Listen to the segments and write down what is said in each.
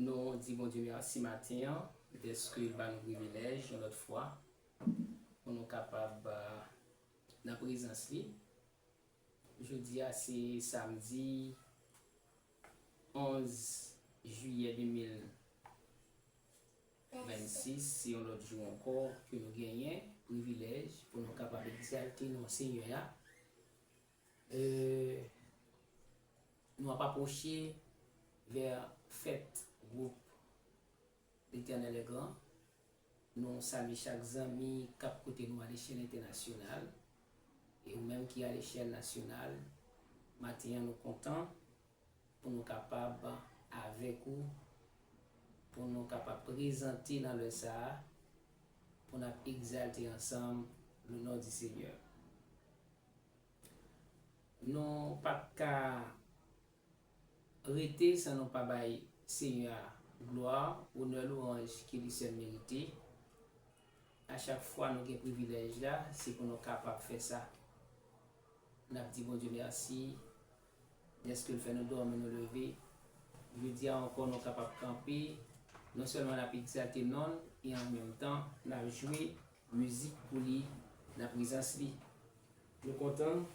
Nous disons bon Dieu merci matin, d'être qu'il va nous privilège une autre fois pour nous capables dans la présence. Je dis c'est samedi 11 juillet 2026, c'est un autre jour encore que nous gagnons, privilège pour nous capables d'exalter nos Seigneur. Nous avons approché vers fête groupe l'Éternel est grand. Nous saluons chaque ami qui a côté nous à l'échelle internationale et ou même qui est à l'échelle nationale. Maintenant, nous comptons pour nous capables avec vous, pour nous capables présenter dans le Sahara, pour nous exalter ensemble le nom du Seigneur. Nous pas qu'à arrêter sans nous pas bailler Seigneur gloire, honneur, louange qui lui seul mérité. À chaque fois nous avons privilège là, c'est pour nous capables de faire ça. Nous avons dit bon Dieu merci. Est-ce que le fait nous dormir, nous lever. Je dis encore nous capables de camper. Non seulement nous avons exalté non, et en même temps nous avons joué musique pour lui, la présence lui. Nous sommes contents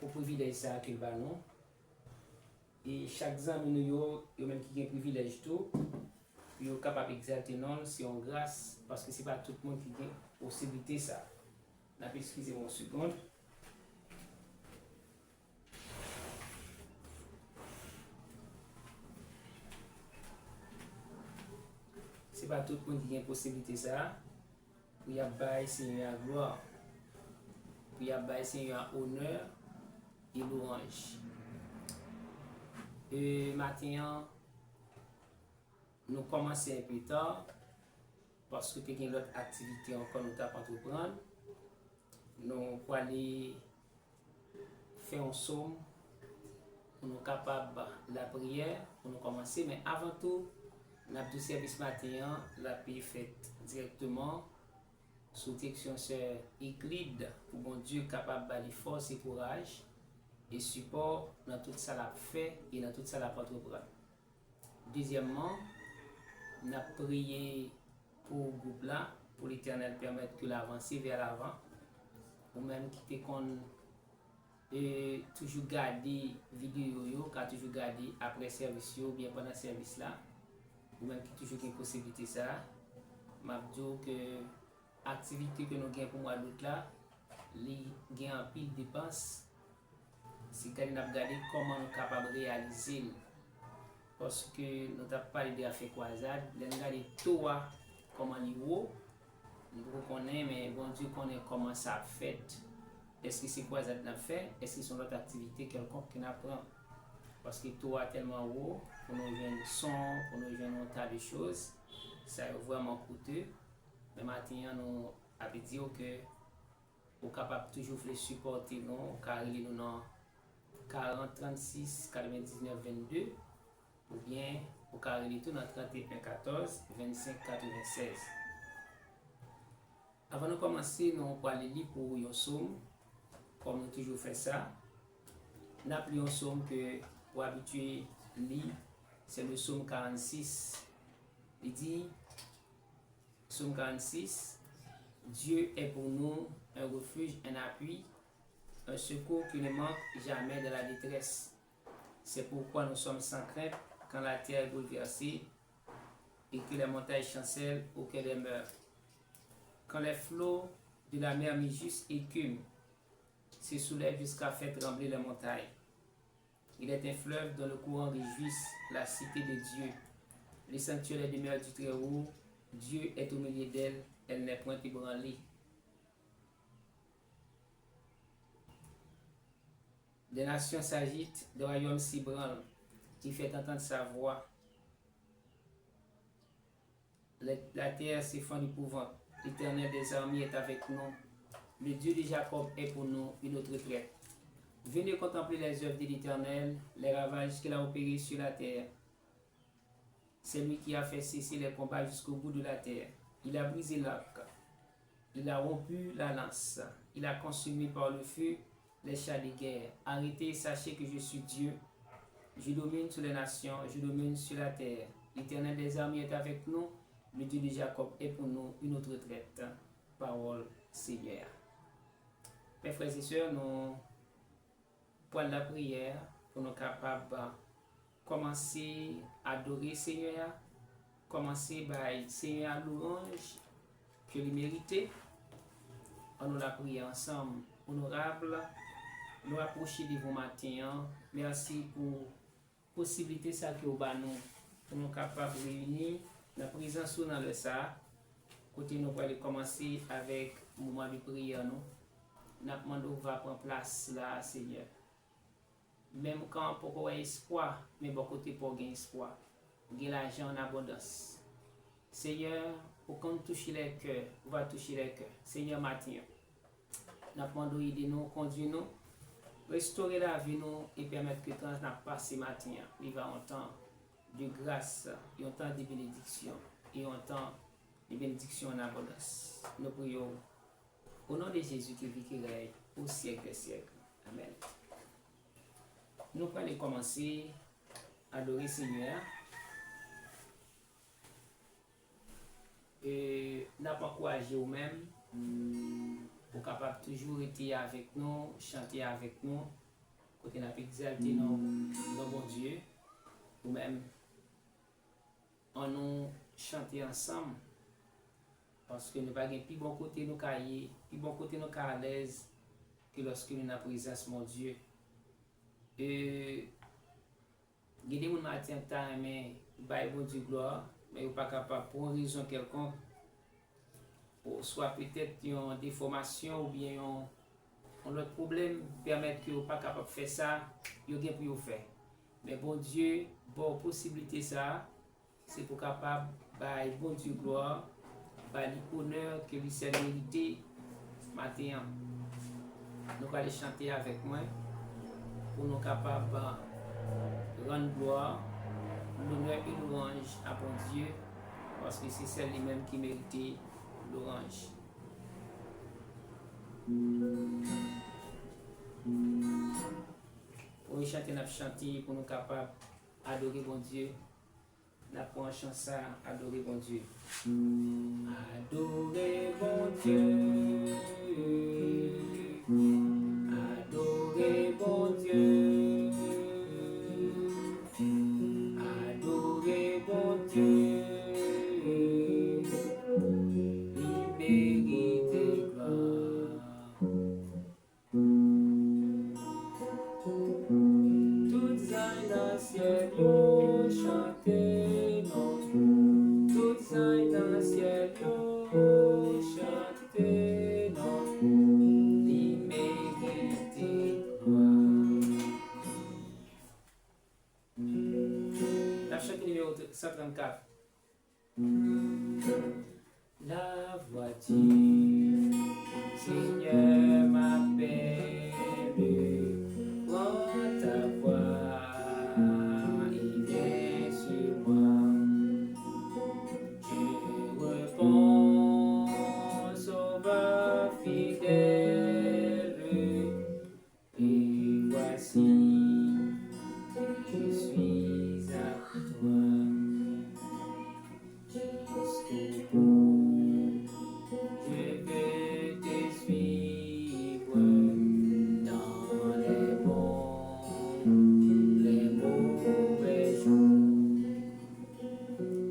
pour privilège ça qu'il va nous. Et chaque ami nous même qui a un privilège tout, ils sont capables d'exalter non, c'est en grâce parce que c'est pas tout le monde qui a possibilité ça. N'a pas excusez-moi une seconde. C'est pas tout le monde qui a possibilité ça. Pour y avoir Seigneur gloire, pour y avoir Seigneur honneur et louange. Et maintenant, nous commençons un peu tard parce que nous avons d'autres activités encore nous avons entreprendre. Nous pour aller faire un somme pour nous capables de la prière pour nous commencer. Mais avant tout, notre service matin, la paix faite directement sous direction sœur Euclide pour bon Dieu capable de force et courage et support dans tout ça la fait et dans tout ça la entreprendre. Deuxièmement, nous avons prié pour le groupe là, pour l'Éternel permettre que l'avance vers l'avant, ou même qui qu'on toujours garder vidéo, qui toujours garder après service ou bien pendant service là, ou même qui toujours une possibilité ça. Je dis que l'activité que nous avons pour moi d'autres là, il y a un pile de dépenses. C'est quand nous avons regardé comment nous sommes capables de réaliser. Parce que nous avons parlé de l'affaire croisade, nous avons regardé tout comment niveau, nous connaissons, mais bon Dieu connaît comment ça fait. Est-ce que c'est croisade nous fait? Est-ce que c'est notre activité quelconque qui nous apprend? Parce que tout est tellement haut, pour nous jouer le son, pour nous jouer un tas de choses, ça est vraiment coûteux. Mais maintenant, nous avons dit que nous sommes capables toujours de supporter nous, car nous avons 40 36 99 22 ou bien au carré tout dans 31 14 25 96. Avant de commencer, nous allons aller lire pour un somme, comme nous toujours fait ça. Nous avons un somme que pour habituer lire, c'est le somme 46. Il dit, somme 46, Dieu est pour nous un refuge, un appui, un secours qui ne manque jamais de la détresse. C'est pourquoi nous sommes sans crainte quand la terre est bouleversée et que les montagnes chancellent auquel elles meurent. Quand les flots de la mer mi-juste écument, se soulèvent jusqu'à faire trembler les montagnes. Il est un fleuve dont le courant réjouisse la cité de Dieu. Les sanctuaires des demeures du Très-Haut, Dieu est au milieu d'elle, elle n'est point ébranlée. Des nations s'agitent, des royaumes s'ébranlent. Il fait entendre sa voix. La terre s'effondre d'épouvante. L'Éternel des armées est avec nous. Le Dieu de Jacob est pour nous une autre retraite. Venez contempler les œuvres de l'Éternel, les ravages qu'il a opérés sur la terre. C'est lui qui a fait cesser les combats jusqu'au bout de la terre. Il a brisé l'arc. Il a rompu la lance. Il a consumé par le feu les chars de guerre. Arrêtez, sachez que je suis Dieu. Je domine sur les nations, je domine sur la terre. L'Éternel des armées est avec nous. Le Dieu de Jacob est pour nous une autre retraite. Parole Seigneur. Mes frères et sœurs, nous prenons la prière pour nous capables de commencer à adorer Seigneur, commencer par Seigneur louange que lui mérite. On nous la prière ensemble, honorable, nous approcher de vous matin. Merci pour la possibilité ça que vous nous pour nous capables de réunir la présence dans le ça. Côté nous allons commencer avec le moment de prière. Nous demandons va prendre place là, Seigneur. Même quand pour avoir espoir, mais bon côté pour gagner espoir, gagner l'argent en abondance. Seigneur, pour qu'on touche les cœurs, on va toucher les cœurs. Seigneur, matin, nous demandons aider nous, conduire nous, restaurer la vie nous et permettre que quand nous passé matin, il va un temps de grâce, et un temps de bénédiction, et un temps de bénédiction en abondance. Nous prions au nom de Jésus qui vit qui règne au siècle des siècles. Amen. Nous allons commencer à adorer Seigneur. Et nous pas encouragé vous-même pour capable toujours être avec nous, chanter avec nous, côté n'a exalter nos bon Dieu, ou même en nous chanter ensemble, parce que nous pas gain plus bon côté nous cahier, plus bon côté nous à l'aise que lorsque nous na présence mon Dieu. Et gardez mon matin temps mais bail bon Dieu gloire, mais vous pas capable pour une raison quelconque, ou soit peut-être une déformation ou bien un autre problème permettre que vous pas capable de faire ça, vous gain pour faire. Mais bon Dieu, bon possibilité ça, c'est pour capable bail bon Dieu gloire, bail honneur que lui c'est mérité matin. Nous allons chanter avec moi pour nous capables de rendre gloire, l'honneur et l'orange à bon Dieu, parce que c'est celle lui-même qui mérite l'orange. Pour chanter, nous chanter pour nous capables d'adorer bon Dieu. Nous avons chanson adorer bon Dieu. Adorer bon Dieu. Adorer bon Dieu. Adorer bon Dieu. Il mérite gloire. Toutes les nations chanter non. Toutes les nations chanter non. Il mérite gloire. La chanson numéro 134. La voiture, Seigneur m'appelle, prends ta voix et viens sur moi. Je réponds, Sauveur fidèle, et voici, je suis à toi. Jusqu'au bout, je veux te suivre dans les bons, les mauvais jours.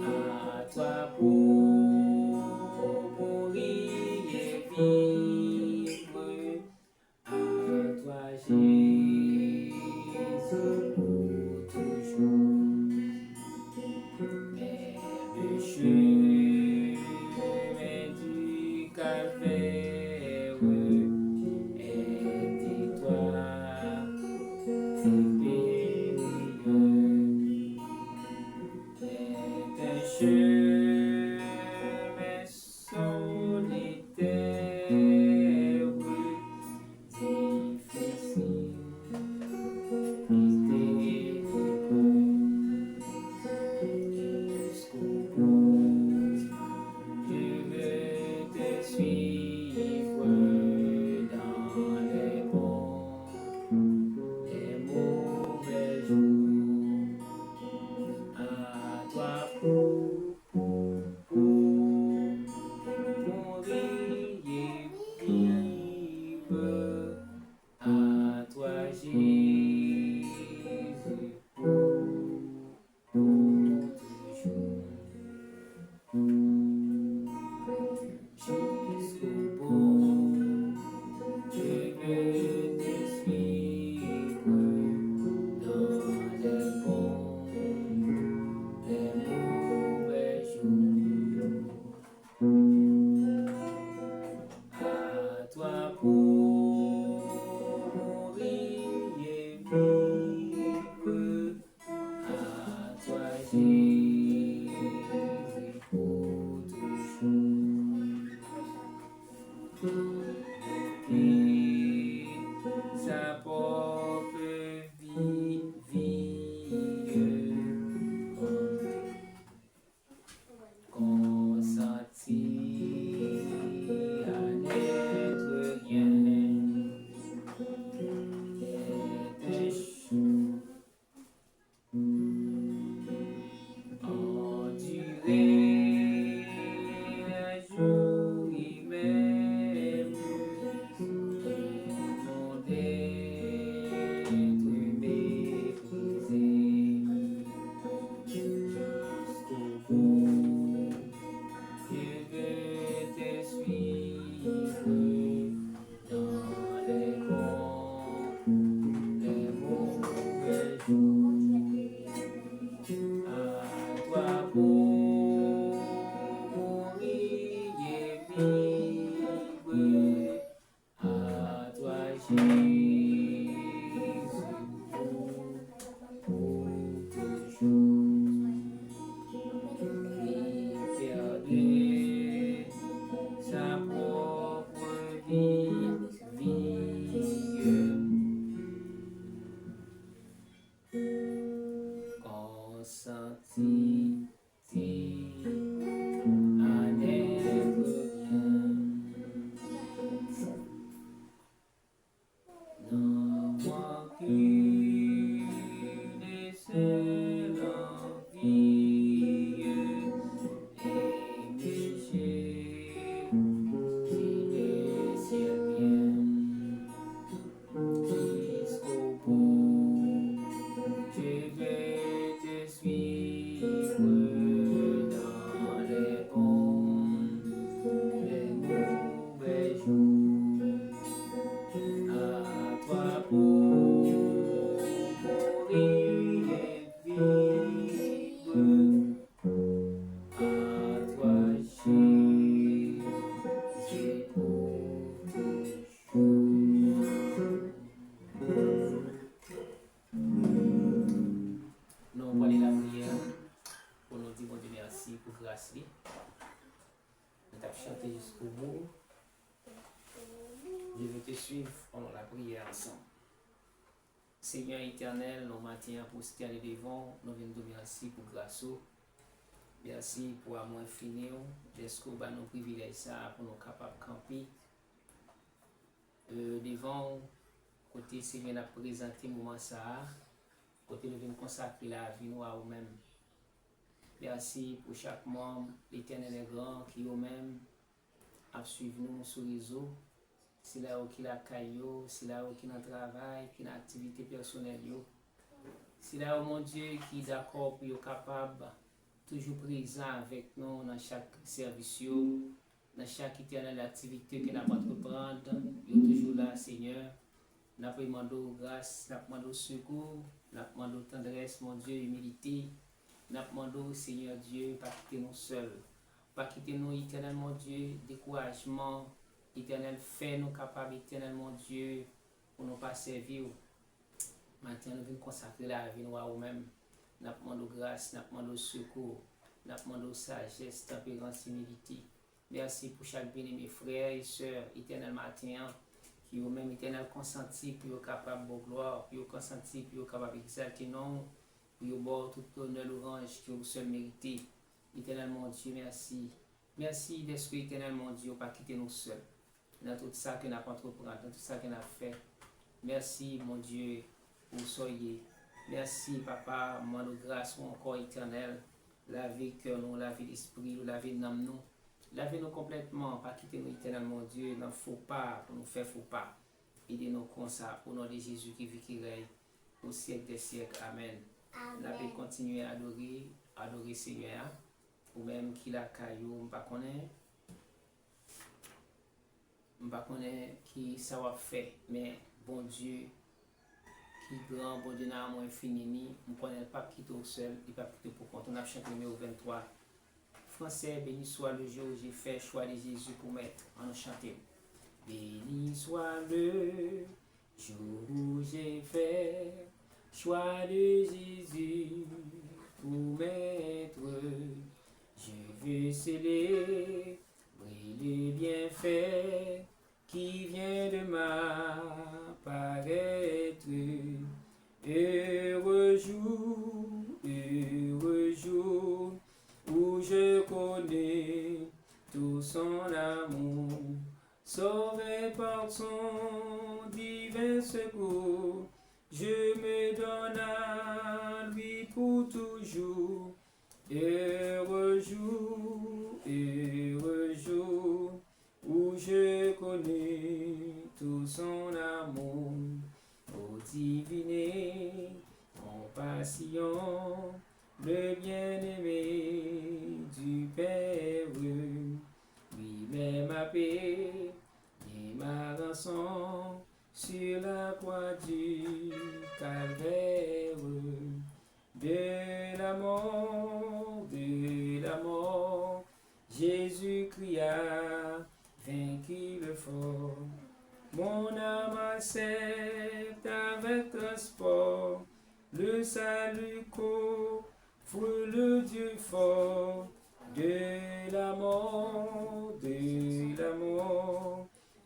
À toi pour mourir et vivre, à toi Jésus. Jésus, pour toujours, jusqu'au bout, je veux te suivre dans les bons, les mauvais jours. À toi pour mourir et vivre, à toi Jésus pour toujours. Et sa propre vie, consenti à n'être rien, était chaud, endurer un jour même, non d'être méprisé jusqu'au bout. Je veux te suivre dans les bons, les mauvais jours. À toi pour mourir et vivre, à toi Jésus pour toujours. Il perdait sa propre vie, consenti à n'être rien, n'en qu'une seule envie, aimer Jésus le ciel bien, jusqu'au bout. Je vais te suivre dans les bons, les mauvais jours. À toi pour mourir et vivre, à toi Jésus pour toujours. Nous allons la prière pour nous dire bon Dieu merci pour grâce. Nous avons chanté jusqu'au bout. Je veux te suivre pendant la prière ensemble. Seigneur éternel, nous matin pour se tenir devant, nous venons te merci pour grâce. Merci pour amour infini. Jusqu'au bas nos privilèges ça pour nous capables de camper. Devant, côté Seigneur, nous présenté moment ça. Côté nous venons consacrer la vie nous à nous-mêmes. Merci pour chaque membre, l'éternel est grand, qui eux-mêmes a suivi nous sur les réseaux. Si là où qui la caillou, si là où qui dans travail, qui dans activité personnelle yo. Si là où mon Dieu qui est d'accord pour être capable toujours présent avec nous dans chaque service yo, dans chaque éternelle activité que nous entreprendre, yo toujours là Seigneur. Nous demandons grâce, nous demandons secours, nous demandons tendresse, mon Dieu, humilité. Nous demandons, Seigneur Dieu, pas quitter nous seuls, pas quitter nous, éternel mon Dieu, découragement, éternel, fait nous capables, éternel mon Dieu, pour nous pas servir. Maintenant, nous venons consacrer la vie nous à nous-mêmes. Nous demandons grâce, nous demandons secours, nous demandons sagesse, tempérance, humilité. Merci pour chaque bien-aimé frère et sœur, éternel matin, qui ont même éternel consenti pour être capable de gloire, pour être consenti pour être capable d'exalter non, pour être boire tout l'honneur, l'orange qui est seul mérité. Éternel mon Dieu, merci. Merci d'esprit éternel mon Dieu, pas quitter nous seuls. Dans tout ça que nous avons entrepris, dans tout ça que nous avons fait. Merci mon Dieu pour soyez. Merci papa, moi de grâce encore éternel. Lavez cœur nous, lavez l'esprit, lavez l'âme nous. Lavez-nous complètement, pas quitter nous éternel mon Dieu, dans faux pas, pour nous faire faux pas. aidez-nous comme ça, au nom de Jésus qui vit, qui règne au siècle des siècles. Amen. Nous allons continuer à adorer Seigneur, ou même qui la caillou, je ne connais qui ça va faire, mais bon Dieu, qui grand, bon Dieu, n'a moins infini, je ne connais pas quitter au seul, il ne pas quitter pour compte. On a chanté numéro 23. Français, béni soit le jour où j'ai fait choix de Jésus pour mettre en chanter. Béni soit le jour où j'ai fait choix de Jésus pour mettre. Je veux célébrer les bienfaits qui vient de m'apparaître. Heureux jour où je connais tout son amour, sauvé par son divin secours, je me donne à lui pour toujours. Heureux jour où je connais tout son amour, ô divine compassion, le bien-aimé du Père, lui-même a payé ma rançon sur la croix du calvaire. De la mort, Jésus-Christ a vaincu le fort. Mon âme accepte avec transport le salut qu'offre le Dieu fort. De la mort,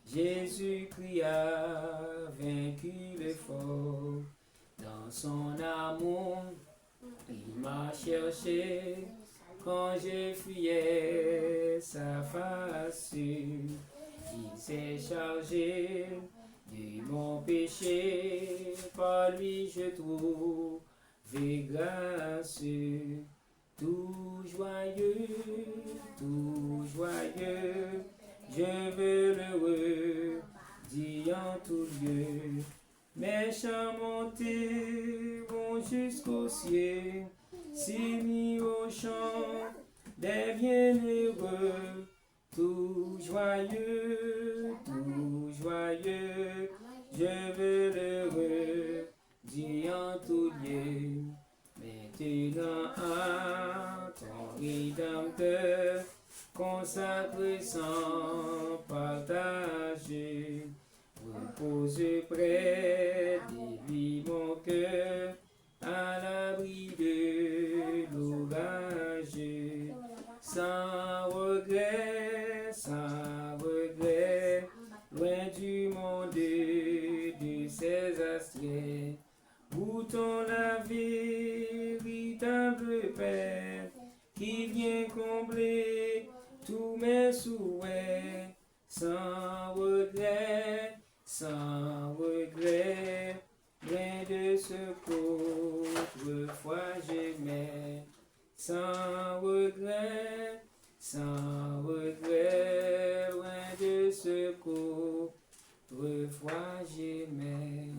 Jésus-Christ a vaincu le fort. Dans son amour, il m'a cherché quand je fuyais sa face. Il s'est chargé de mon péché, par lui je trouve grâce. Tout joyeux, je veux le redire en tout lieu. Mes chants monteront jusqu'au ciel, s'ils au chant des bienheureux. Tout joyeux, je veux le redire en tout lieu. Maintenant à ton Rédempteur, consacré sans partager, repose près de lui mon cœur, à l'abri de l'orage, sans regret, loin du monde de ses astrées. Goûtons la véritable paix qui vient combler tous mes souhaits, sans regret, loin de ce qu'autrefois j'aimais. Sans regret, loin de ce qu'autrefois j'aimais.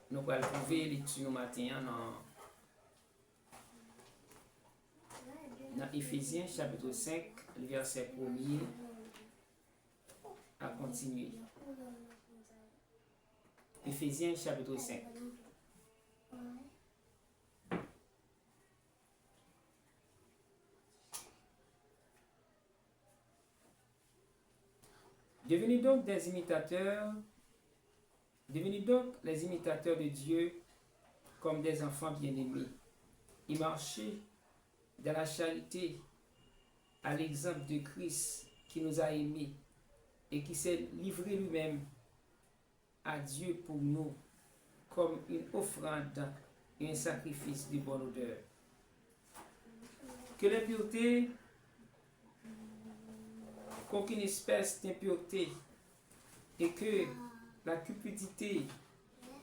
Nous allons trouver l'étude matin dans Éphésiens chapitre 5, verset 1er à continuer. Éphésiens chapitre 5. Devenez donc les imitateurs de Dieu comme des enfants bien-aimés, et marchez dans la charité à l'exemple de Christ qui nous a aimés et qui s'est livré lui-même à Dieu pour nous comme une offrande et un sacrifice de bonne odeur. Que l'impureté, qu'aucune espèce d'impureté et que la cupidité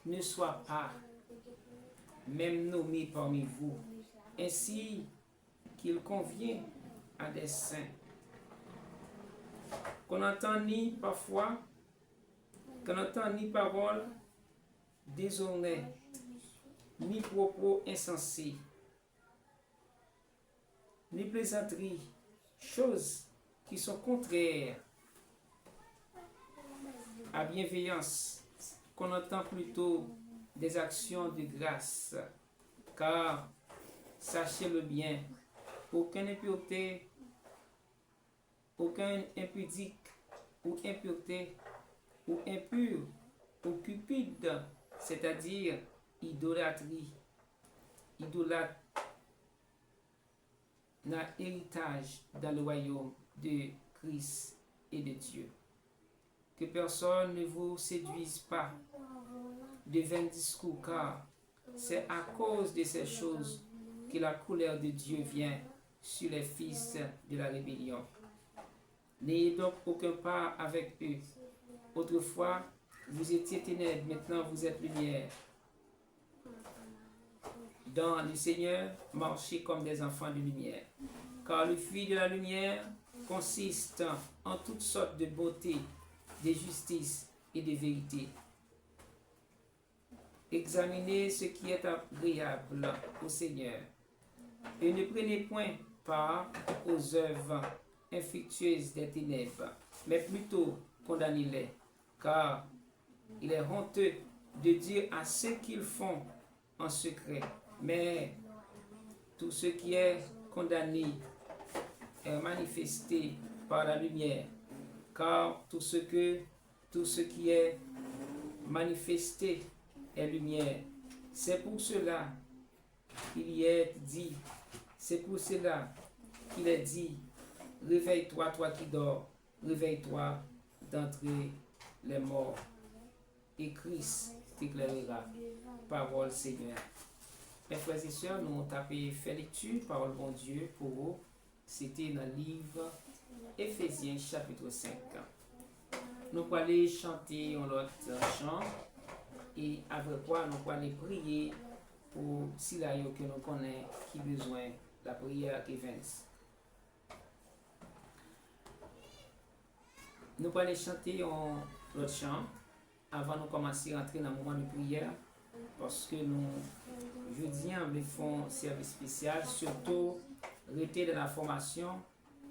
ne soit pas même nommée parmi vous, ainsi qu'il convient à des saints. Qu'on entend ni parfois qu'on n'entend ni parole déshonnée, ni propos insensés, ni plaisanteries, choses qui sont contraires à bienveillance, qu'on entend plutôt des actions de grâce, car sachez-le bien, aucune impureté, aucun impudique ou impureté ou impur ou cupide, c'est-à-dire idolâtrie, idolâtre, n'a héritage dans le royaume de Christ et de Dieu. Que personne ne vous séduise pas de vains discours, car c'est à cause de ces choses que la colère de Dieu vient sur les fils de la rébellion. N'ayez donc aucun part avec eux. Autrefois, vous étiez ténèbres, maintenant vous êtes lumière. Dans le Seigneur, marchez comme des enfants de lumière. Car le fruit de la lumière consiste en toutes sortes de beauté, de justice et de vérité. Examinez ce qui est agréable au Seigneur et ne prenez point part aux œuvres infructueuses des ténèbres, mais plutôt condamnez-les, car il est honteux de dire à ceux qu'ils font en secret, mais tout ce qui est condamné est manifesté par la lumière, car tout ce qui est manifesté est lumière. C'est pour cela qu'il y est dit, réveille-toi, toi qui dors, réveille-toi d'entre les morts, et Christ t'éclairera. Parole Seigneur. Mes frères et sœurs, nous avons fait lecture, parole bon Dieu pour vous. C'était dans le livre Éphésiens chapitre 5. Nous allons aller chanter un autre chant et avec quoi nous allons prier pour si là que nous connaissons qui besoin la prière qui vient. Nous allons chanter un autre chant avant de commencer à entrer dans le moment de prière parce que nous jeudi nous faisons service spécial, surtout rester dans la formation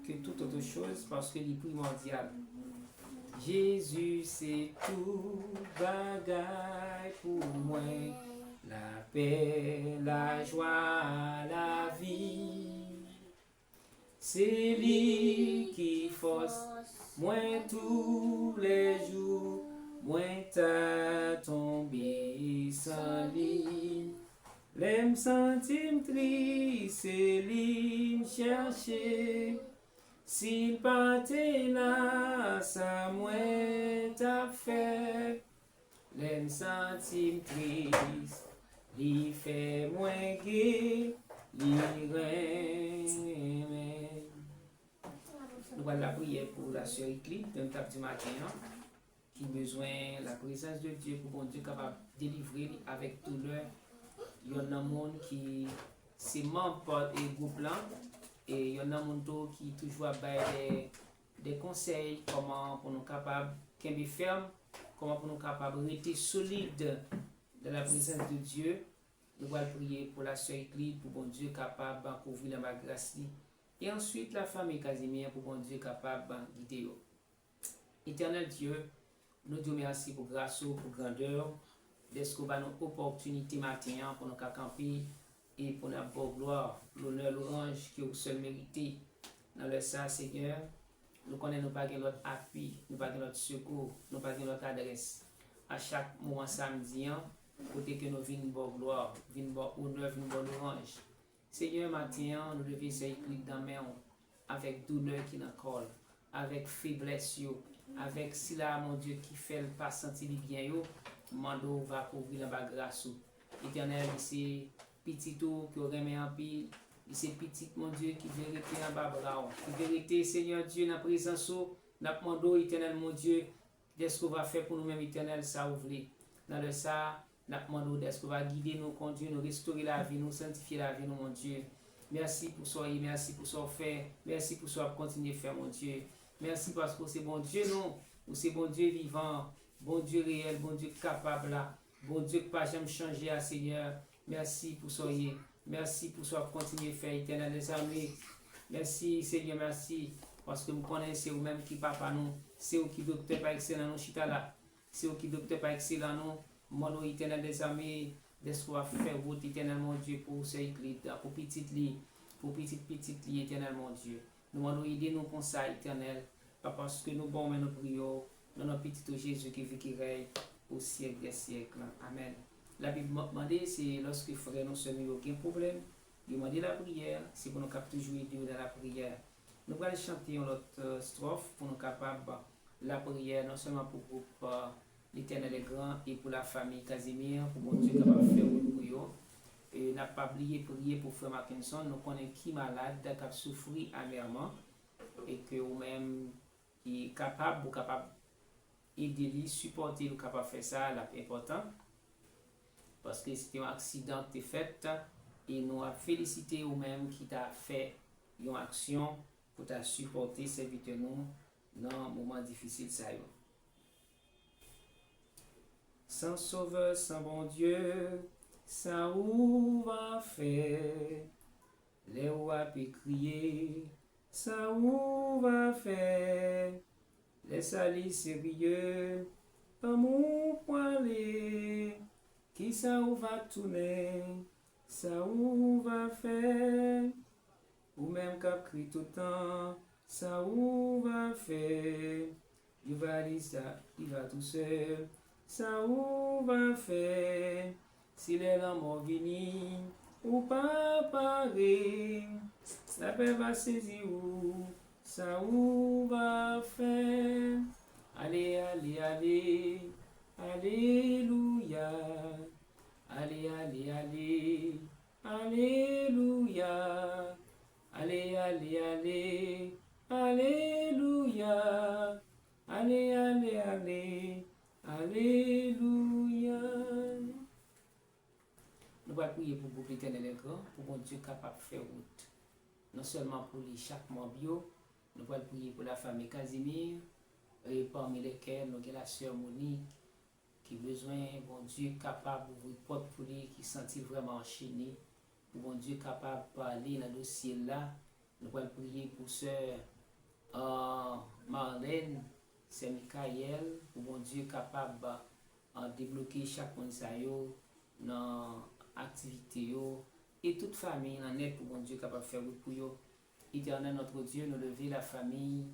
que toute autre chose parce que c'est primordial. Jésus c'est tout bagaille pour moi, la paix, la joie, la vie. C'est lui qui force moi tous les jours, moi t'as tombé sans lui. L'aime sentim triste, c'est lui chercher. S'il partait là, ça moi t'a fait. L'aime sentim triste, il fait moins gai, il règne. Nous allons la prière pour la sœur Eclipse d'un table du matin, qui a besoin de la présence de Dieu pour que Dieu soit capable de délivrer avec douleur. Il y a un monde qui c'est membre et groupe là et il y a un monde qui toujours des conseils comment pour nous capable de ferme, comment pour nous capable de rester solide dans la présence de Dieu. Nous allons prier pour la sœur Eclipse pour bon Dieu capable de couvrir la grâce et ensuite la famille Casimir pour bon Dieu capable de guider. Éternel Dieu, nous te remercions pour grâce, pour grandeur, d'être qu'on a une opportunité matin pour nous camper et pour notre bonne gloire, l'honneur, l'orange qui est au seul mérité. Dans le sang, Seigneur, nous connaissons nous pas notre appui, nous pas notre secours, nous pas notre adresse. À chaque moment samedi, côté que nous venons bonne gloire, venons bonne honneur, venons bonne orange. Seigneur, matin, nous devons essayer de cliquer dans main avec douleur qui nous colle, avec faiblesse, avec si là, mon Dieu, qui fait le pas sentir bien, mando va couvrir la grâce. Éternel, c'est petit tout qui aurait mis en pile, c'est petit, mon Dieu, qui vérité en bas bras. Qui vérité, Seigneur Dieu, dans la présence, n'a mando, éternel, mon Dieu, qu'est-ce qu'on va faire pour nous-mêmes, éternel, ça ouvre. Dans le ça, n'a mando, qu'est-ce qu'on va guider, nous conduire, nous restaurer la vie, nous sanctifier la vie, nous, mon Dieu. Merci pour ce merci pour ce faire, merci pour ce continuer à faire, mon Dieu. Merci parce que c'est bon Dieu, non, ou c'est bon Dieu vivant. bon Dieu réel, bon Dieu capable là, bon Dieu qui pas jamais changer à Seigneur. Merci pour soyez. Merci pour ça continuer à faire éternel des armées. Merci Seigneur, merci. Parce que nous connaissons, c'est vous-même qui papa nous. C'est vous qui docteur par excellent nous chita là. C'est vous qui docteur par excellent nous. Mon éternel des armées. D'espoir faire route éternel mon Dieu pour ce pour petite li. Pour petite li éternel mon Dieu. Nous allons aider nous comme ça éternel. Pas parce que nous bon mais nous prions. Dans notre petit Jésus qui vit qui règne au siècle des siècles. Amen. La Bible m'a demandé, c'est lorsque frère nous sommes aucun problème. Il m'a dit la prière, c'est pour nous capter toujours Dieu dans la prière. Nous allons chanter une autre strophe pour nous capables la prière, non seulement pour le groupe l'Éternel est grand et pour la famille Casimir, pour mon Dieu capable de faire pour eux. Et n'a pas oublié prier pour frère Mackinson, nous connaissons qui malade, qui a souffert amèrement et que vous-même qui est capable aider lui, supporter, capable de faire ça, c'est important. Parce que c'était un accident qui est fait et nous avons félicité vous-même qui t'a fait une action pour t'a supporter, servir nous dans un moment difficile. Ça y est. Sans sauveur, sans bon Dieu, ça ou va faire. Les rois peut crier, ça ou va faire. Les salis sérieux, pas mon poilé. Qui ça ou va tourner, ça ou va faire, ou même cap cri tout le temps, ça ou va faire, il va dire ça, il va tout seul, ça ou va faire, s'il est la mort vini, ou pas paré, la paix va saisir ou, ça ou va faire, allez, allez, allez. Alléluia, allez, allez, allez, alléluia, allez, allez, allez, alléluia, allez, allez, allez, alléluia. Nous allons prier pour beaucoup l'éternel grand, pour mon Dieu capable de faire route. Non seulement pour les chaque membre, nous allons prier pour la famille Casimir, et parmi lesquels nous avons la sœur Monique, qui a besoin, bon Dieu, capable d'ouvrir porte pour lui, qui sentit vraiment enchaîné, pour bon Dieu capable de parler dans le dossier là. Nous allons prier pour sœur Marlène, sœur Michael, pour bon Dieu capable de débloquer chaque monde dans l'activité et toute famille en aide pour bon Dieu capable de faire pour eux. Éternel notre Dieu, nous lever la famille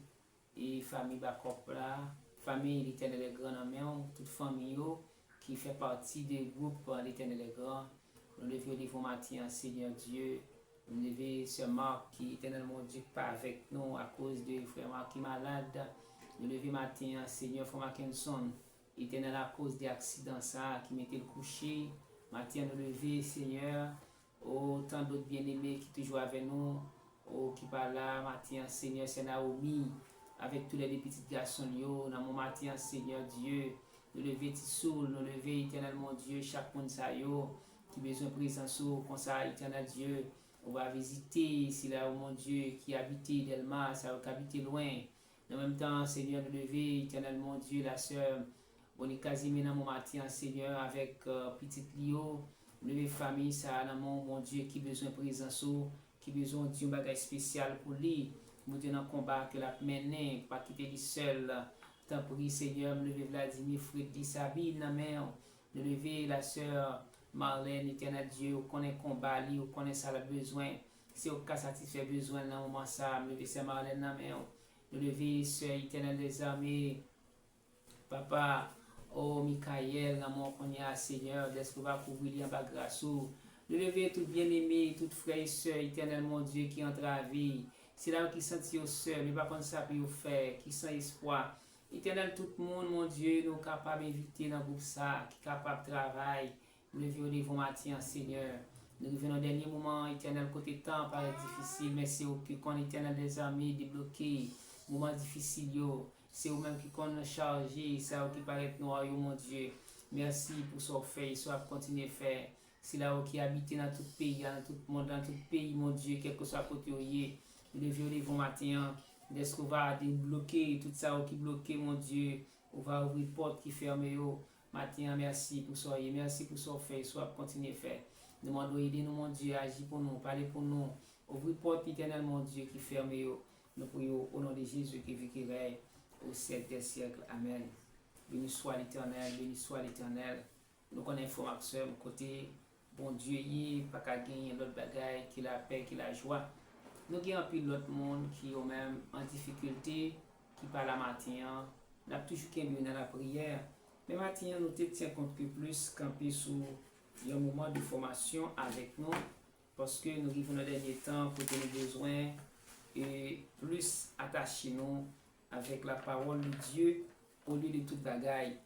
et famille Bakop là. Famille l'Éternel est grand en main, toute famille qui fait partie du groupe l'Éternel est grand. Nous levons les matin, Seigneur Dieu. Nous levons ce Marc qui éternel mon Dieu pas avec nous à cause de frère Marc qui est malade. Nous levons matin, Seigneur frère Mackinson, éternel à cause des accidents ça qui m'était le coucher. Matin nous levons, Seigneur, tant d'autres bien-aimés qui toujours avec nous, qui parlent là, matin, Seigneur, c'est Naomi. Avec tous les petits garçons, dans mon matin, Seigneur Dieu, nous lever Tissoul, nous lever éternel mon Dieu, chaque monde ça qui besoin de présence, comme ça, éternel Dieu, on va visiter, si là, mon Dieu, qui habite Delma, ça va habiter loin. En même temps, Seigneur, nous lever éternel mon Dieu, la sœur, on est quasiment dans mon matin, Seigneur, avec petite Lio, nous lever famille, ça, dans mon Dieu, qui besoin de présence, qui besoin d'un bagage spécial pour lui. Nous dans le combat que la mené, pas quitter lui seul. Tant pour Seigneur, nous lever Vladimir, Freddy, Sabine, la mère, nous lever la sœur Marlène, éternel Dieu, on connaît combat, on connaît ça le besoin. Si on cas satisfait besoin dans le moment ça, nous lever sœur Marlène, la mère, nous lever sœur éternelle des armées, papa, oh Michael, l'amour qu'on y a, Seigneur, d'espoir pour William Bagrassou. Nous lever tout bien-aimé, tout frère et sœur, éternel mon Dieu, qui entre à vie. C'est là qui sentit au seul, mais pas comme ça pour faire, qui sans espoir. Éternel, tout le monde, mon Dieu, nous capables d'inviter dans le groupe ça, qui est capable de travailler. Nous levons au niveau matin, Seigneur. Nous revenons dans le dernier moment, éternel, côté temps, paraît difficile, mais c'est au qui qu'on éternel des armées débloqué, moment difficile, c'est au même qui qu'on chargé, ça qui paraît noir, mon Dieu. Merci pour ce fait, soit continuer à faire. C'est là qui habite dans tout pays, dans tout le monde, dans tout pays, mon Dieu, quel que soit côté où il est. Le violets vont matin, est-ce qu'on va débloquer tout ça qui bloqué, mon Dieu, ou va ouvrir porte qui ferme yo. Matin, merci pour ça, merci pour ça fait, soit continuer à faire. Nous demandons aider nous, mon Dieu, agir pour nous, parler pour nous. Ouvrir porte éternelle, mon Dieu, qui ferme yo. Nous prions au nom de Jésus qui vit qui règne au siècle des siècles. Amen. Béni soit l'Éternel, béni soit l'Éternel. Nous connaissons maximum côté bon Dieu y pas qu'à gagner l'autre bagaille qui la paix, qui la joie. Nous avons un peu l'autre monde qui est même en difficulté, qui parle à matin, n'a toujours qu'un dans la prière. Mais matin, nous te tient compte que plus camper sur un moment de formation avec nous, parce que nous vivons dans le dernier temps pour que nous besoin et plus attacher nous avec la parole de Dieu au lieu de toute bagaille.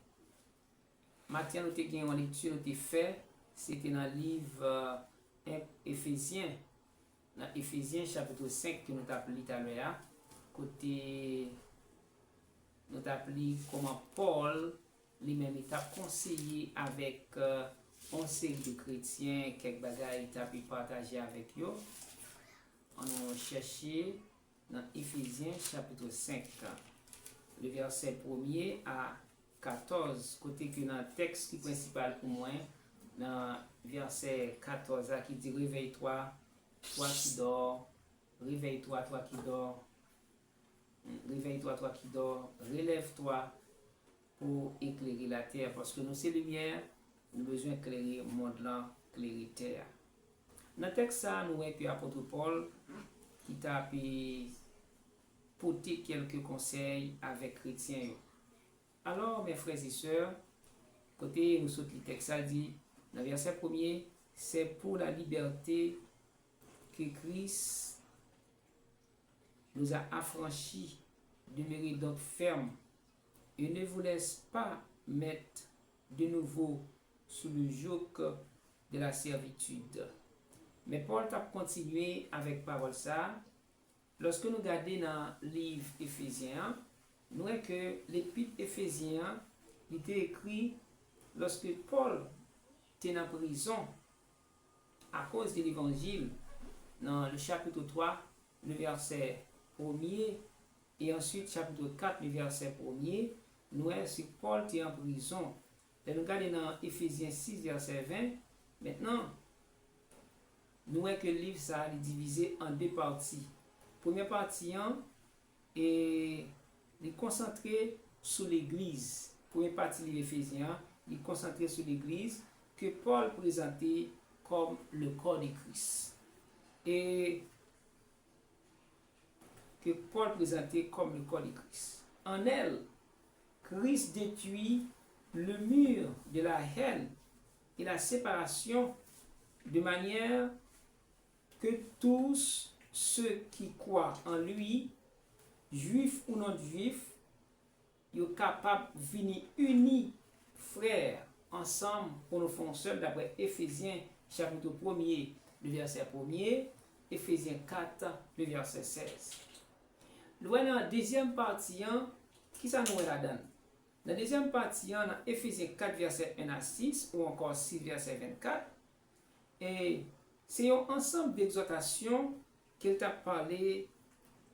Matin, nous avons une lecture, nous avons fait, c'était dans le livre Éphésiens. Dans Éphésiens chapitre 5 que nous avons lu tout à l'heure, côté nous avons comment Paul lui-même t'a conseillé avec un série de chrétiens quelques bagages t'a pu partager avec eux. On a cherché dans Éphésiens chapitre 5 le verset 1er à 14 côté que dans le texte principal pour moi dans verset 14 qui dit réveille-toi toi qui dors, réveille-toi, toi qui dors, réveille-toi, toi qui dors, relève-toi pour éclairer la terre, parce que nous, c'est lumière, nous avons besoin d'éclairer le monde là, éclairer la terre. Dans le texte, nous voyons que l'apôtre Paul qui t'a porté quelques conseils avec les chrétiens. Alors, mes frères et sœurs, côté nous sautons le texte, ça dit, dans le verset 1er, c'est pour la liberté que Christ nous a affranchis. Demeurez donc ferme et ne vous laisse pas mettre de nouveau sous le joug de la servitude. Mais Paul a continué avec parole ça. Lorsque nous regardons dans le livre Éphésiens, nous voyons que l'épître Éphésiens était écrit lorsque Paul était en prison à cause de l'évangile. Dans le chapitre 3, le verset 1er, et ensuite chapitre 4, le verset 1er, nous voyons que Paul était en prison. Et nous regardons dans Éphésiens 6, verset 20, maintenant, nous voyons que le livre ça est divisé en deux parties. Première partie, est concentré sur l'Église. Première partie de l'Éphésiens, il est concentré sur l'Église que Paul présentait comme le corps de Christ. Et que Paul présentait comme le corps de Christ. En elle, Christ détruit le mur de la haine et la séparation de manière que tous ceux qui croient en lui, juifs ou non juifs, sont capables de venir unis, frères, ensemble pour nous faire seul d'après Éphésiens chapitre 1er, le verset 1er, Éphésiens 4, le verset 16. Nous voyons dans la deuxième partie, qui ça nous la donne? Dans la deuxième partie, dans Éphésiens 4, verset 1 à 6, ou encore 6, verset 24, et c'est un ensemble d'exhortations qu'il t'a parlé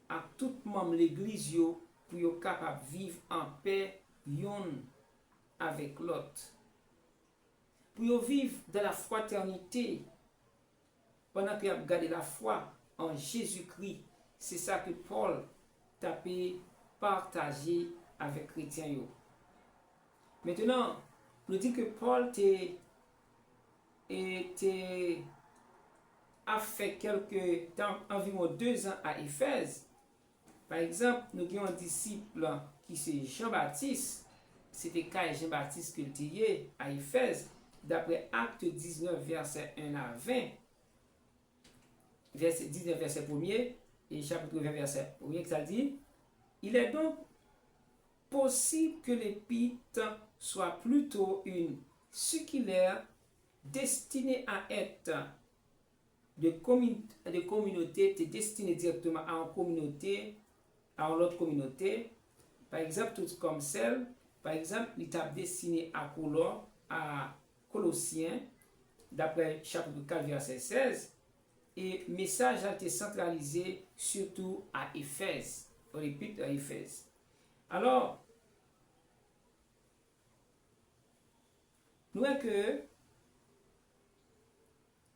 à tout membre de l'Église pour être capable de vivre en paix l'un avec l'autre. Pour vivre dans la fraternité pendant qu'il a gardé la foi en Jésus-Christ. C'est ça que Paul t'a partagé avec les chrétiens. Maintenant, nous dit que Paul a fait quelques temps, environ 2 ans à Éphèse. Par exemple, nous avons un disciple qui c'est Jean-Baptiste. C'était Jean-Baptiste qu'il était à Éphèse. D'après Acte 19, verset 1 à 20, verset 19, verset 1er, et chapitre 20, verset 1er, ça dit, il est donc possible que l'épître soit plutôt une circulaire destinée à être de communauté, destinée directement à une communauté, à une autre communauté, par exemple, tout comme celle, par exemple, l'étape destinée à Colossiens, d'après chapitre 4, verset 16, et message a été centralisé surtout à Éphèse, au l'épître à Éphèse. Alors, nous voyons que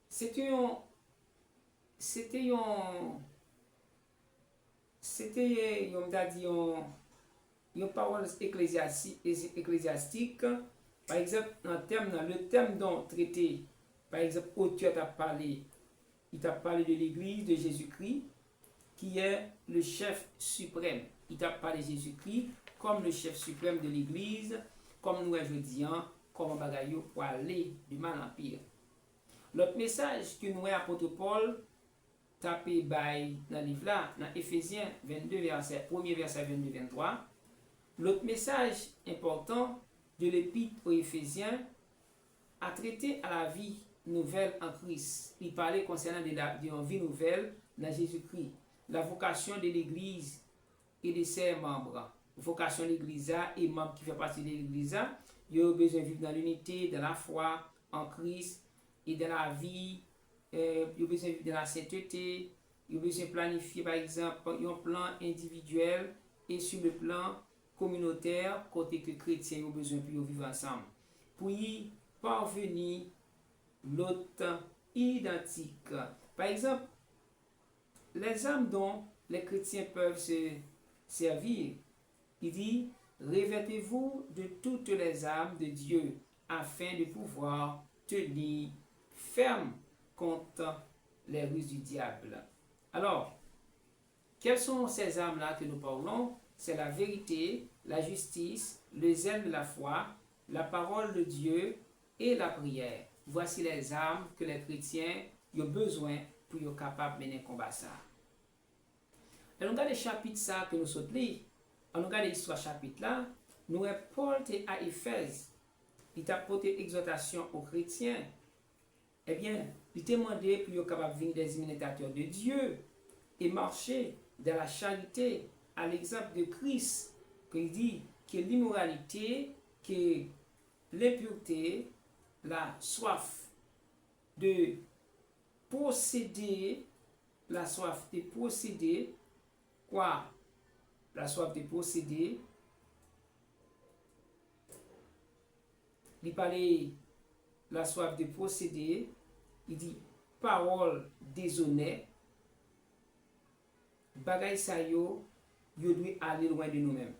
c'était une parole ecclésiastique. Par exemple, le thème dont traité, par exemple, auteur t'a parlé, il t'a parlé de l'Église de Jésus-Christ, qui est le chef suprême. Il t'a parlé de Jésus-Christ comme le chef suprême de l'Église, comme nous je dis, comme un bagaillot pour aller du mal en pire. L'autre message que nous apôtre Paul tapé dans le livre là, dans Éphésiens 22, premier verset 22-23, l'autre message important de l'épître aux Éphésiens a traité à la vie nouvelle en Christ. Il parlait concernant d'une vie nouvelle dans Jésus-Christ, la vocation de l'Église et de ses membres. Vocation de l'Église et membres qui font partie de l'Église, ils ont besoin de vivre dans l'unité, dans la foi en Christ et dans la vie. Ils ont besoin de vivre dans la sainteté. Ils ont besoin de planifier, par exemple, un plan individuel et sur le plan communautaire, côté que les chrétiens ont besoin de vivre ensemble. Pour y parvenir l'autre identique. Par exemple, les âmes dont les chrétiens peuvent se servir, il dit, revêtez-vous de toutes les âmes de Dieu afin de pouvoir tenir ferme contre les ruses du diable. Alors, quelles sont ces âmes-là que nous parlons? C'est la vérité, la justice, le zèle de la foi, la parole de Dieu et la prière. Voici les âmes que les chrétiens ont besoin pour être capables de mener un combat. Et nous regardons le chapitre ça que nous sommes lus. On regarde l'histoire chapitre là. Nous Paul à Éphèse. Il a porté exhortation aux chrétiens. Eh bien, il t'a demandé pour être capable de venir des imitateurs de Dieu et marcher dans la charité à l'exemple de Christ, qu'il dit que l'immoralité, que l'impureté, la soif de posséder, quoi? La soif de posséder, il parlait la soif de posséder, il dit parole déshonnête, bagay sa yo doit aller loin de nous-mêmes.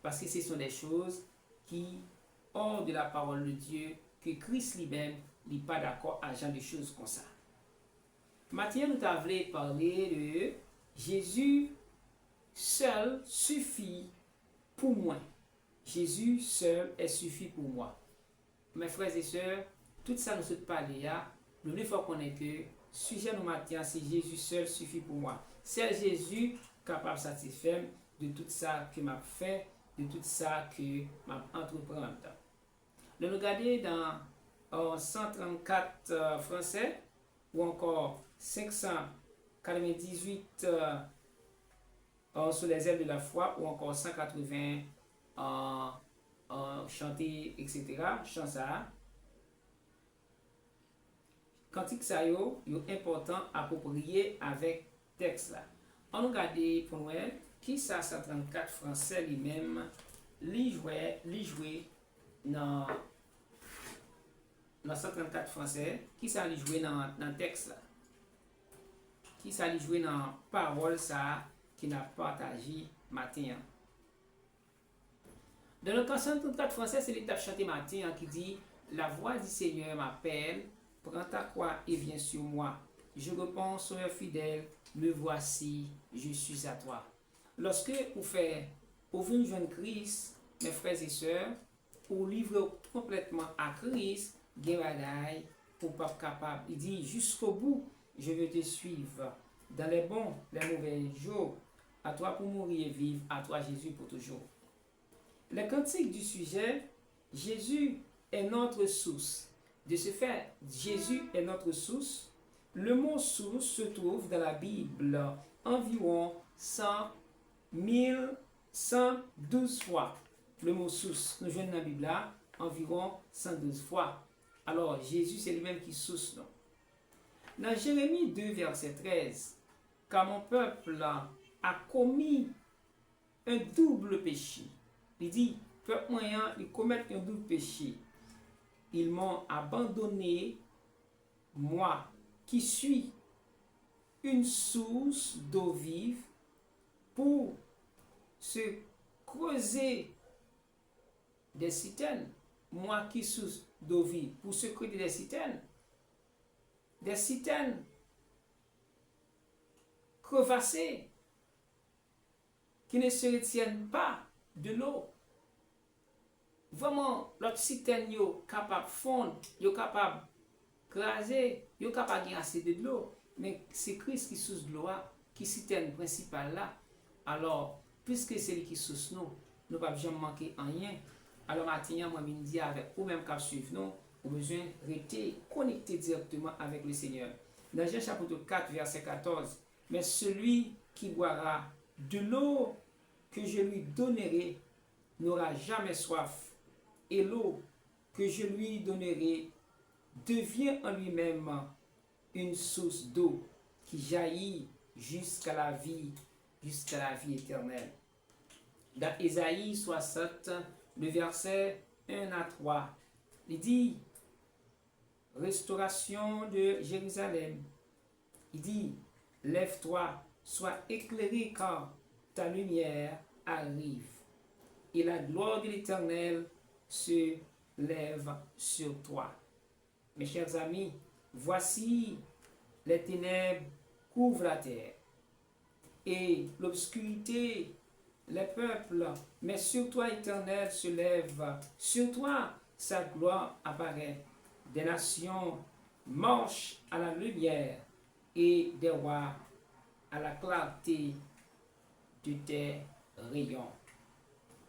Parce que ce sont des choses qui, hors de la parole de Dieu, que Christ lui-même n'est pas d'accord à genre de choses comme ça. Maintenant, nous avons parlé de Jésus seul suffit pour moi. Jésus seul est suffit pour moi. Mes frères et sœurs, tout ça nous sommes parlé là, nous devons connaître que le sujet nous matin, c'est Jésus seul suffit pour moi. C'est Jésus capable de satisfaire de tout ça que m'a fait, de tout ça que m'a entrepris en même temps. Nous regardons dans 134 français ou encore 598 sur les ailes de la foi ou encore 180 en chanter, etc. Chant ça. Cantique ça yo important approprié avec texte là. On regarde pour nous qui ça 134 français lui-même li jouer dans 134 français qui ça li jouer dans texte là. Qui ça li jouer dans parole ça qui n'a partagé matin. Dans le 134 français, c'est l'étape chanté matin qui dit la voix du Seigneur m'appelle, prends ta croix et viens sur moi. Je réponds, soeur fidèle, me voici, je suis à toi. Lorsque vous venez joindre Christ, mes frères et sœurs, vous livrez complètement à Christ, Gévadaï, pour pas capable. Il dit jusqu'au bout, je veux te suivre. Dans les bons, les mauvais jours, à toi pour mourir et vivre, à toi Jésus pour toujours. Le cantique du sujet, Jésus est notre source. De ce fait, Jésus est notre source. Le mot source se trouve dans la Bible environ 1112 fois. Le mot source, nous jouons dans la Bible là, environ 112 fois. Alors, Jésus, c'est lui-même qui source. Non? Dans Jérémie 2, verset 13, car mon peuple a commis un double péché. Il dit, peuple moyen, il commet un double péché. ils m'ont abandonné, moi qui suis une source d'eau vive, pour se creuser des citernes. Moi qui suis source d'eau vive, pour se creuser des citernes. Des citernes crevassées qui ne se retiennent pas de l'eau. Vraiment, l'autre citerne yo capable de fondre, yo capable de craser, yo capable de assez de l'eau. Mais c'est Christ qui source de l'eau, qui citerne principale là. Alors, puisque c'est lui qui source nous, nous ne pouvons jamais manquer en rien. Alors maintenant, moi, je dis avec vous-même qui suivez nous, vous avez besoin de rester connecté directement avec le Seigneur. Dans Jean chapitre 4, verset 14, mais celui qui boira de l'eau que je lui donnerai n'aura jamais soif. Et l'eau que je lui donnerai devient en lui-même une source d'eau qui jaillit jusqu'à la vie éternelle. Dans Ésaïe 60, le verset 1 à 3, il dit, restauration de Jérusalem. Il dit, lève-toi, sois éclairé car ta lumière arrive. Et la gloire de l'Éternel se lève sur toi. Mes chers amis, voici les ténèbres couvrent la terre et l'obscurité les peuples, mais sur toi, Éternel, se lève, sur toi, sa gloire apparaît. Des nations marchent à la lumière et des rois à la clarté de tes rayons.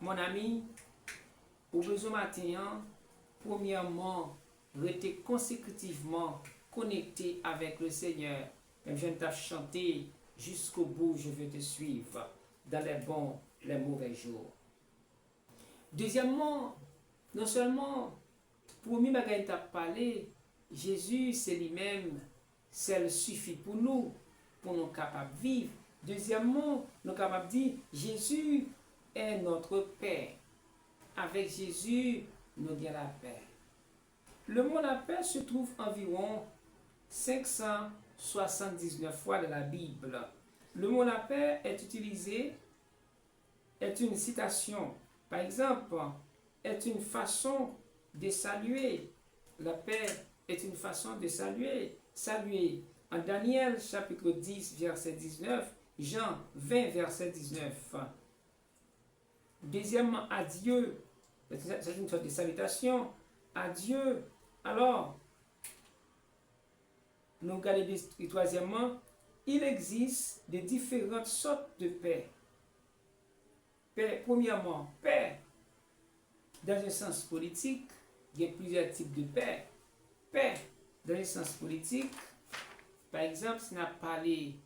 Mon ami, pour besoin matin, premièrement, rester consécutivement connecté avec le Seigneur. Même je t'ai chanté jusqu'au bout, je veux te suivre dans les bons, les mauvais jours. Deuxièmement, non seulement, pour moi, je t'ai parlé, Jésus, c'est lui-même, ça suffit pour nous capables de vivre. Deuxièmement, nous sommes capables de dire, Jésus est notre Père. Avec Jésus, nous avons la paix. Le mot la paix se trouve environ 579 fois dans la Bible. Le mot la paix est utilisé, est une citation. Par exemple, est une façon de saluer. La paix est une façon de saluer. Saluer. En Daniel chapitre 10, verset 19, Jean 20, verset 19. Deuxièmement, adieu. C'est une sorte de salutation. Adieu. Alors, nous regardons et troisièmement, il existe de différentes sortes de paix. Paix, premièrement, paix dans un sens politique, il y a plusieurs types de paix. Paix dans un sens politique, par exemple, si on a parlé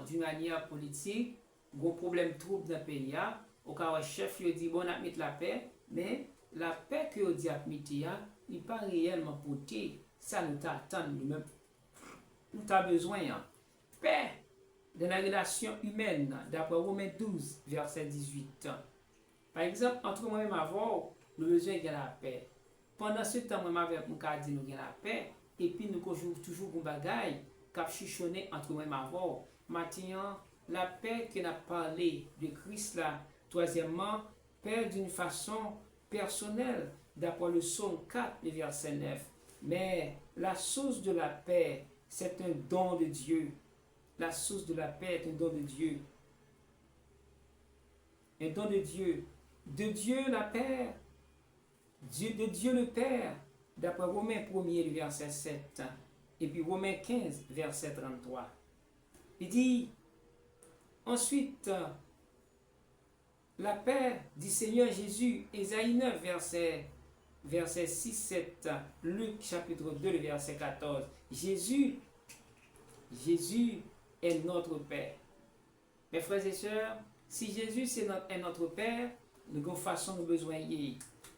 d'une manière politique, gros problème trouble dans le pays, au cas où le chef lui dit bon, on a mis la paix, mais la paix que on dit à mettre, n'est pas réellement portée. Ça nous attend nous-mêmes. Nous avons besoin. Paix dans la relation humaine, d'après Romains 12, verset 18. Par exemple, entre moi-même et avant, nous avons besoin de la paix. Pendant ce temps, moi-même avec mon dit nous avons la paix, et puis nous avons toujours un bagaille qui a chichonné entre moi-même et avant. Maintenant, la paix que nous avons parlé de Christ là. Troisièmement, paix d'une façon personnelle, d'après le psaume 4, verset 9. Mais la source de la paix, c'est un don de Dieu. La source de la paix est un don de Dieu. Un don de Dieu. De Dieu la Père. De Dieu le Père. D'après Romains 1er, verset 7. Et puis Romains 15, verset 33. Il dit, ensuite, la paix du Seigneur Jésus, Ésaïe 9, verset 6, 7, Luc chapitre 2, verset 14. Jésus est notre Père. Mes frères et sœurs, si Jésus est notre Père, nous avons façon de besoin.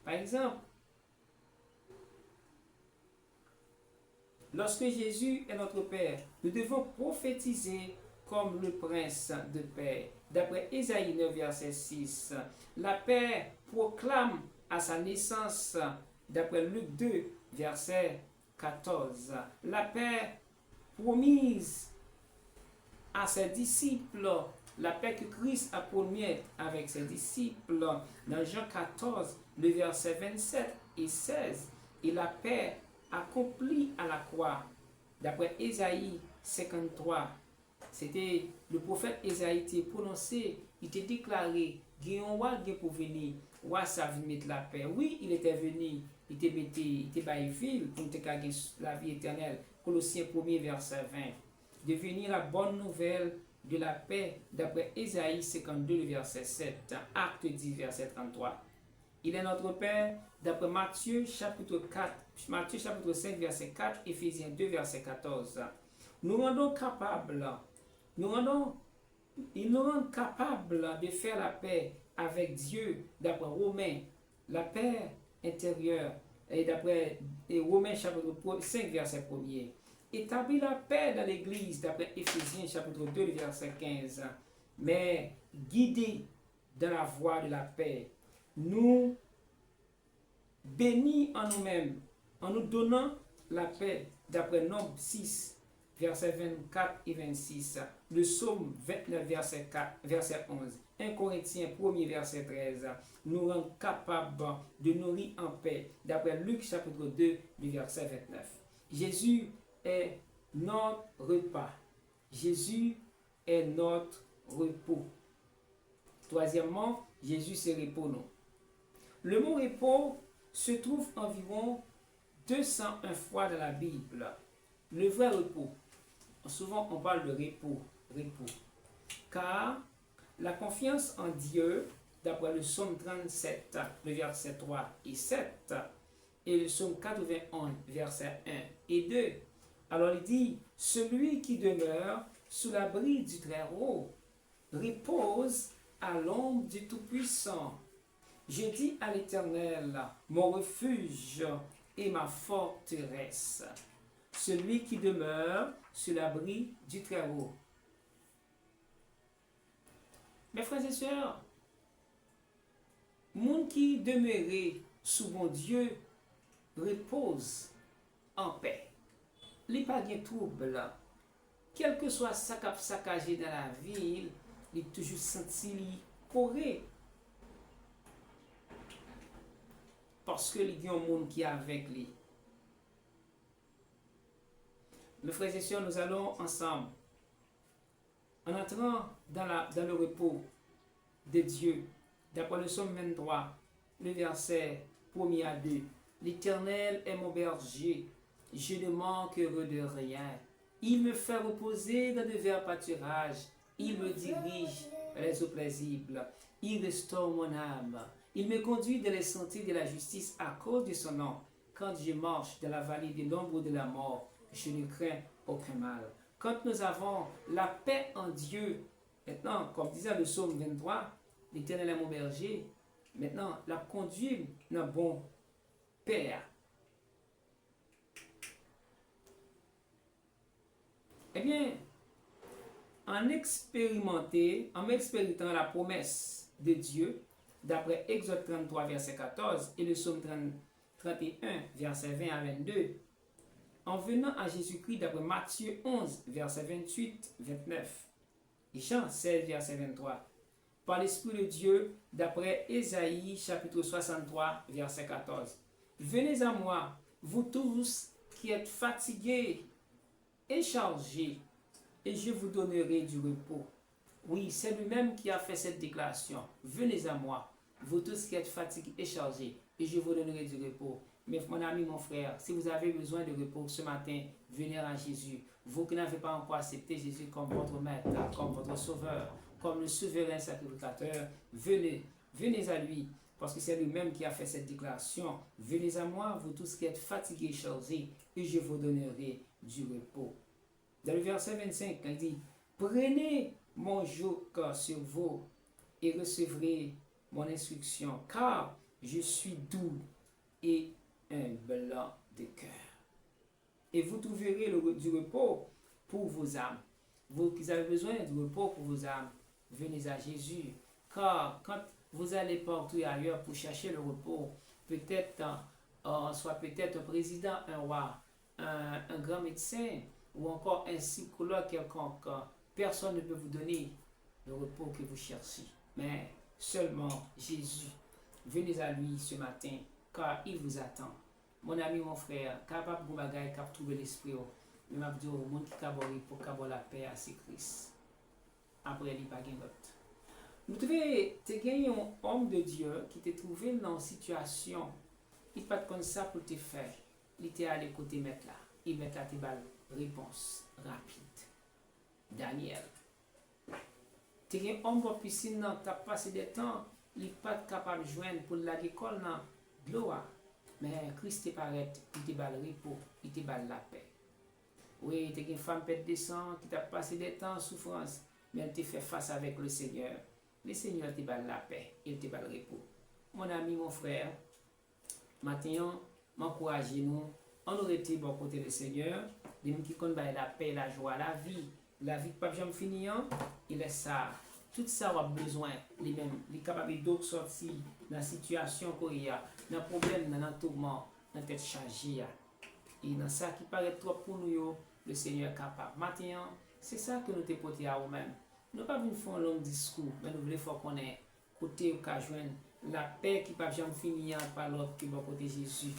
Par exemple, lorsque Jésus est notre Père, nous devons prophétiser comme le prince de paix. D'après Ésaïe 9, verset 6, la paix proclame à sa naissance d'après Luc 2, verset 14. La paix promise à ses disciples, la paix que Christ a promise avec ses disciples dans Jean 14, le verset 27 et 16, et la paix accomplie à la croix, d'après Ésaïe 53. C'était le prophète Ésaïe qui prononcé, il était déclaré, il y a un roi qui est pour venir, roi ça veut mettre la paix. Oui, il était venu, il était baillé pour te gagner la vie éternelle. Colossiens 1er verset 20. Devenir la bonne nouvelle de la paix d'après Ésaïe 52 verset 7, Acte 10 verset 33. Il est notre Père d'après Matthieu chapitre 4, Matthieu chapitre 5 verset 4, Éphésiens 2 verset 14. Nous rendons capables, il nous rend capables de faire la paix avec Dieu d'après Romains, la paix intérieure, et d'après Romains chapitre 5 verset 1er. Établir la paix dans l'Église d'après Éphésiens chapitre 2 verset 15. Mais guidés dans la voie de la paix, nous bénis en nous-mêmes, en nous donnant la paix d'après Nombre 6 versets 24 et 26, le Psaume 29 verset 4, verset 11, 1 Corinthiens 1er verset 13, nous rend capables de nourrir en paix, d'après Luc chapitre 2, du verset 29. Jésus est notre repas. Jésus est notre repos. Troisièmement, Jésus c'est repos nous. Le mot repos se trouve environ 201 fois dans la Bible. Le vrai repos. Souvent on parle de repos. Car la confiance en Dieu, d'après le psaume 37, le verset 3 et 7, et le psaume 91, verset 1 et 2. Alors il dit, celui qui demeure sous l'abri du Très-Haut repose à l'ombre du Tout-Puissant. Je dis à l'Éternel, mon refuge et ma forteresse, celui qui demeure sur l'abri du Très-Haut. Mes frères et sœurs, monde qui demeurait sous mon Dieu repose en paix. Il n'y a pas de trouble. Quel que soit ce qui a saccagé dans la ville, il est toujours senti correct. Parce qu'il y a un monde qui est avec lui. Mes frères et sœurs, nous allons ensemble, en entrant dans le repos de Dieu, d'après le psaume 23, le verset 1er à 2. L'Éternel est mon berger, je ne manquerai de rien. Il me fait reposer dans de verts pâturages, il me dirige vers les eaux paisibles, il restaure mon âme. Il me conduit dans les sentiers de la justice à cause de son nom. Quand je marche dans la vallée de l'ombre de la mort, je ne crains aucun mal. Quand nous avons la paix en Dieu, maintenant, comme disait le psaume 23, l'Éternel est mon berger, maintenant, la conduite d'un bon Père. Eh bien, en expérimentant la promesse de Dieu, d'après Exode 33, verset 14 et le psaume 31, verset 20 à 22, en venant à Jésus-Christ d'après Matthieu 11, verset 28, 29, et Jean 16, verset 23, par l'Esprit de Dieu, d'après Ésaïe chapitre 63, verset 14. Venez à moi, vous tous qui êtes fatigués et chargés, et je vous donnerai du repos. Oui, c'est lui-même qui a fait cette déclaration. Venez à moi, vous tous qui êtes fatigués et chargés, et je vous donnerai du repos. Mais mon ami, mon frère, si vous avez besoin de repos ce matin, venez à Jésus. Vous qui n'avez pas encore accepté Jésus comme votre maître, comme votre sauveur, comme le souverain sacrificateur, venez à lui, parce que c'est lui-même qui a fait cette déclaration. Venez à moi, vous tous qui êtes fatigués et chargés, et je vous donnerai du repos. Dans le verset 25, il dit, prenez mon joug sur vous et recevrez mon instruction, car je suis doux et humble de cœur. Et vous trouverez du repos pour vos âmes. Vous qui avez besoin du repos pour vos âmes, venez à Jésus. Car quand vous allez partout ailleurs pour chercher le repos, peut-être soit peut-être un président, un roi, un grand médecin ou encore un psychologue quelconque, personne ne peut vous donner le repos que vous cherchez. Mais seulement Jésus. Venez à lui ce matin, car il vous attend. Mon ami, mon frère, capable de bagaille, capable de trouver l'esprit, mais m'a dit au monde qui cabori pour avoir la paix à c'est Christ. Après, il n'y a pas d'autre. Nous devons gagner un homme de Dieu qui te trouvé dans une situation, il pas comme ça pour te faire. Il était allé côté mettre là. Il met là tes balles. Réponse rapide. Daniel. Tu es un homme pour piscine, tu as passé des temps, il n'est pas capable de joindre pour l'école de l'eau. Mais Christ te paraît, il te balle repos, il te balle la paix. Oui, tu es une femme pète de sang qui t'a passé des temps en souffrance, mais elle te fait face avec le Seigneur. Le Seigneur te balle la paix, il te balle repos. Mon ami, mon frère, maintenant, m'encouragez-nous. On aurait été bon côté du Seigneur, de nous qui connaissent la paix, la joie, la vie qui pas jamais finir, il est ça. Tout ça a besoin, lui-même, il est capable de sortir dans la situation qu'il y a, dans le problème, dans le tourment, dans la tête chargée. Et dans ça qui paraît trop pour nous, le Seigneur est capable. Maintenant, c'est ça que nous te portons à nous-mêmes. Nous ne pas venir faire un long discours, mais nous voulons qu'on ait côté ou qu'à joindre la paix qui ne peut jamais finir par l'autre qui va côté Jésus.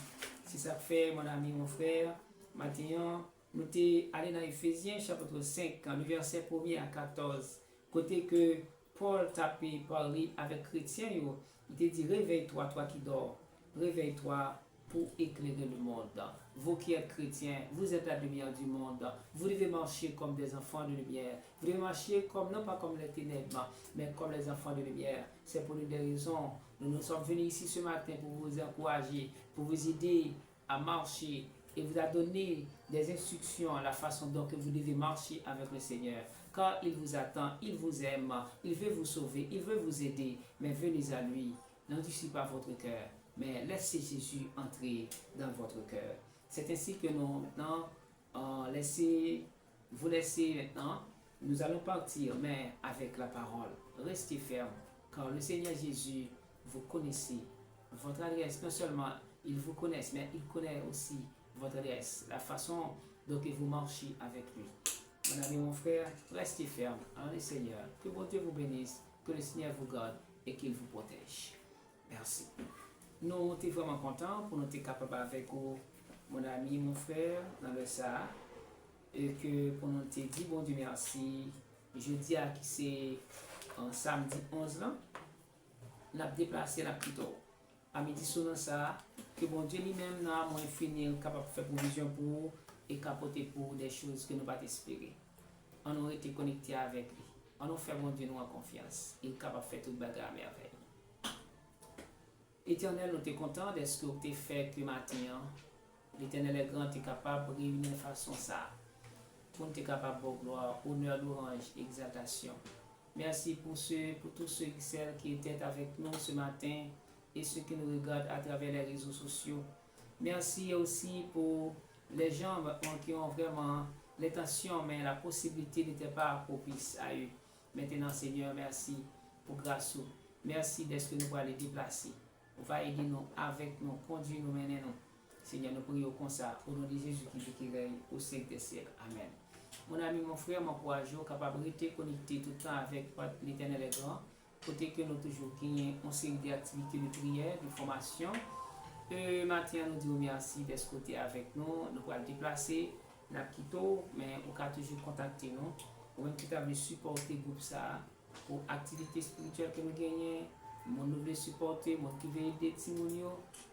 C'est ça que fait, mon ami, mon frère. Maintenant, nous sommes allés dans Ephésiens chapitre 5, le verset 1er à 14. Côté que Paul tapé parlé avec chrétiens, il te dit réveille-toi, toi qui dors. Réveille-toi pour éclairer le monde. Vous qui êtes chrétiens, vous êtes la lumière du monde. Vous devez marcher comme des enfants de lumière. Vous devez marcher comme, non pas comme les ténèbres, mais comme les enfants de lumière. C'est pour nous des raisons. Nous sommes venus ici ce matin pour vous encourager, pour vous aider à marcher et vous a donné des instructions à la façon dont vous devez marcher avec le Seigneur. Car il vous attend, il vous aime, il veut vous sauver, il veut vous aider. Mais venez à lui. N'endurcissez pas votre cœur, mais laissez Jésus entrer dans votre cœur. C'est ainsi que nous maintenant vous laissez maintenant. Nous allons partir, mais avec la parole. Restez ferme, car le Seigneur Jésus vous connaissez. Votre adresse, non seulement il vous connaît, mais il connaît aussi votre adresse, la façon dont vous marchez avec lui. Mon ami, mon frère, restez ferme en le Seigneur. Que bon Dieu vous bénisse, que le Seigneur vous garde et qu'il vous protège. Merci. Nous sommes vraiment contents pour nous être capables avec vous, mon ami, mon frère, dans le ça. Et que pour nous te dire bon Dieu merci. Jeudi à qui c'est samedi 11 là, nous avons déplacé la plutôt. À midi selon ça, que bon Dieu lui-même n'a moins fini capable de faire provision pour vous et capoter pour des choses que nous pas espérer. On a été connecté avec lui. On a fait mon Dieu nous en confiance. Il est capable de faire toute bagarre à merveille. Éternel, nous sommes contents de ce que tu as fait que matin. L'Éternel est grand, tu es capable de réunir de façon ça. Pour nous, tu es capable de gloire, honneur, louange, exaltation. Merci pour tous ceux et celles qui étaient avec nous ce matin et ceux qui nous regardent à travers les réseaux sociaux. Merci aussi pour les gens qui ont vraiment l'intention, mais la possibilité n'était pas propice à eux. Maintenant, Seigneur, merci pour grâce. Merci d'être que nous pouvons les déplacer. On va aider nous, avec nous, conduire nous, mener nous. Seigneur, nous prions comme ça, au nom de Jésus qui règne au siècle des siècles. Amen. Mon ami, mon frère, mon courageux, capable de rester connecté tout le temps avec l'Éternel est grand. Côté que nous toujours gagné une série d'activités de prière, de formation. Maintenant, nous disons merci d'être côté avec nous. Nous pouvons le déplacer, nous quitté, mais on peut toujours contacter nous. Ou même qui t'a supporter le groupe ça pour activités spirituelles que nous gagnons. Mon nous supporter, mon qui veut aider Timonio,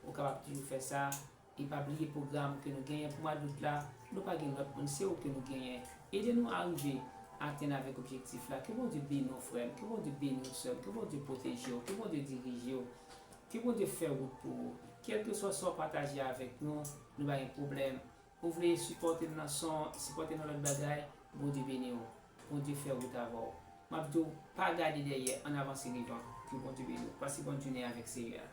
on capable toujours faire ça. Et pas oublier le programme que nous gagnons pour moi d'autres là. Nous pas gagner notre c'est où que nous gagnons. Aidez-nous à arriver à atteindre avec l'objectif là. Que bon Dieu bénisse nos frères, que bon Dieu bénisse nous seuls, que bon Dieu protège, que bon Dieu dirige, que bon Dieu fait route pour vous. Quel que soit son partagé avec nous, nous n'avons pas de problème. Vous voulez supporter nos son, supporter notre bagaille, bon Dieu bénisse vous. Bon Dieu fait route avant. Mabdou, pas garder derrière, en avance et devant. Que bon Dieu bénisse vous. Passez bonne journée avec Seigneur.